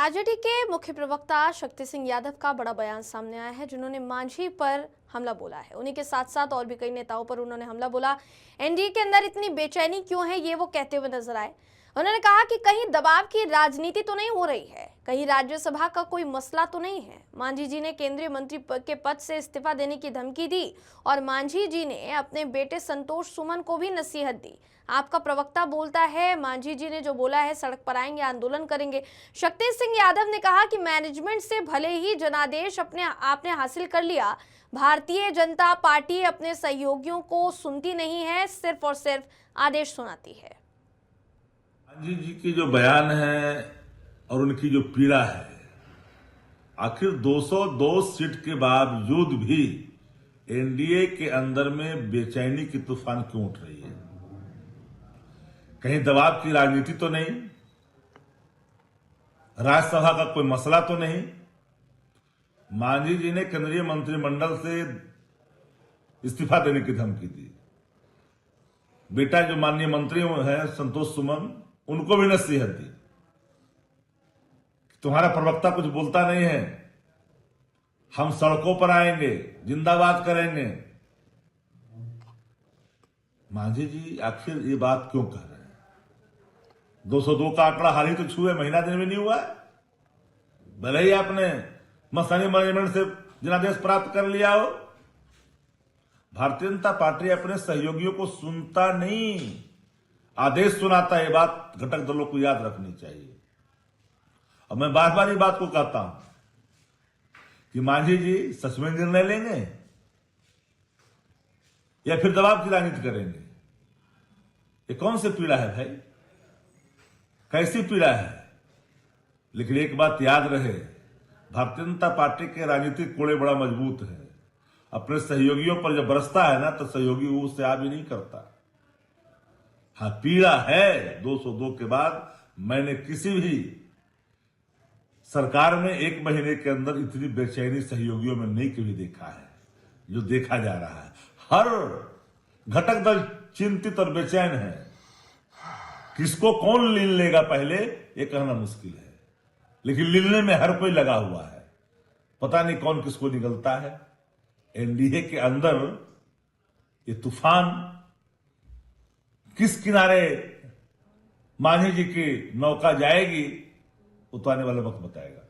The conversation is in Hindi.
आरजेडी के मुख्य प्रवक्ता शक्ति सिंह यादव का बड़ा बयान सामने आया है, जिन्होंने मांझी पर हमला बोला है। उन्हीं के साथ साथ और भी कई नेताओं पर उन्होंने हमला बोला। एनडीए के अंदर इतनी बेचैनी क्यों है, ये वो कहते हुए नजर आए। उन्होंने कहा कि कहीं दबाव की राजनीति तो नहीं हो रही है, कहीं राज्यसभा का कोई मसला तो नहीं है। मांझी जी ने केंद्रीय मंत्री के पद से इस्तीफा देने की धमकी दी और मांझी जी ने अपने बेटे संतोष सुमन को भी नसीहत दी। आपका प्रवक्ता बोलता है मांझी जी ने जो बोला है, सड़क पर आएंगे, आंदोलन करेंगे। शक्ति सिंह यादव ने कहा कि मैनेजमेंट से भले ही जनादेश आपने हासिल कर लिया, भारतीय जनता पार्टी अपने सहयोगियों को सुनती नहीं है, सिर्फ और सिर्फ आदेश सुनाती है। मांझी जी की जो बयान है और उनकी जो पीड़ा है, आखिर 202 सीट के बावजूद भी एनडीए के अंदर में बेचैनी की तूफान क्यों उठ रही है? कहीं दबाव की राजनीति तो नहीं, राज्यसभा का कोई मसला तो नहीं। मांझी जी ने केंद्रीय मंत्रिमंडल से इस्तीफा देने की धमकी दी। बेटा जो माननीय मंत्री हैं संतोष सुमन, उनको भी नसीहत दी। तुम्हारा प्रवक्ता कुछ बोलता नहीं है, हम सड़कों पर आएंगे, जिंदाबाद करेंगे। मांझी जी आखिर ये बात क्यों कह रहे हैं? 202 का आंकड़ा हाल ही तो छुए, महीना दिन में नहीं हुआ है। भले ही आपने मसानी मैनेजमेंट से जनादेश प्राप्त कर लिया हो, भारतीय जनता पार्टी अपने सहयोगियों को सुनता नहीं, आदेश सुनाता है। ये बात घटक दलों को याद रखनी चाहिए। अब मैं बार बार ये बात को कहता हूं कि मांझी जी सच में निर्णय लेंगे या फिर दबाव की राजनीति करेंगे? ये कौन सी पीड़ा है भाई, कैसी पीड़ा है? लेकिन एक बात याद रहे, भारतीय जनता पार्टी के राजनीतिक कोड़े बड़ा मजबूत है। अपने सहयोगियों पर जब बरसता है ना, तो सहयोगी वो उससे आ भी नहीं करता। हाँ, पीड़ा है। 202 के बाद मैंने किसी भी सरकार में 1 महीने के अंदर इतनी बेचैनी सहयोगियों में नहीं कभी देखा है, जो देखा जा रहा है। हर घटक दल चिंतित और बेचैन है। किसको कौन लीन लेगा पहले, ये कहना मुश्किल है, लेकिन लीलने में हर कोई लगा हुआ है। पता नहीं कौन किसको निगलता है। एनडीए के अंदर ये तूफान किस किनारे मांझी जी की नौका जाएगी, वो तो आने वाला वक्त बताएगा।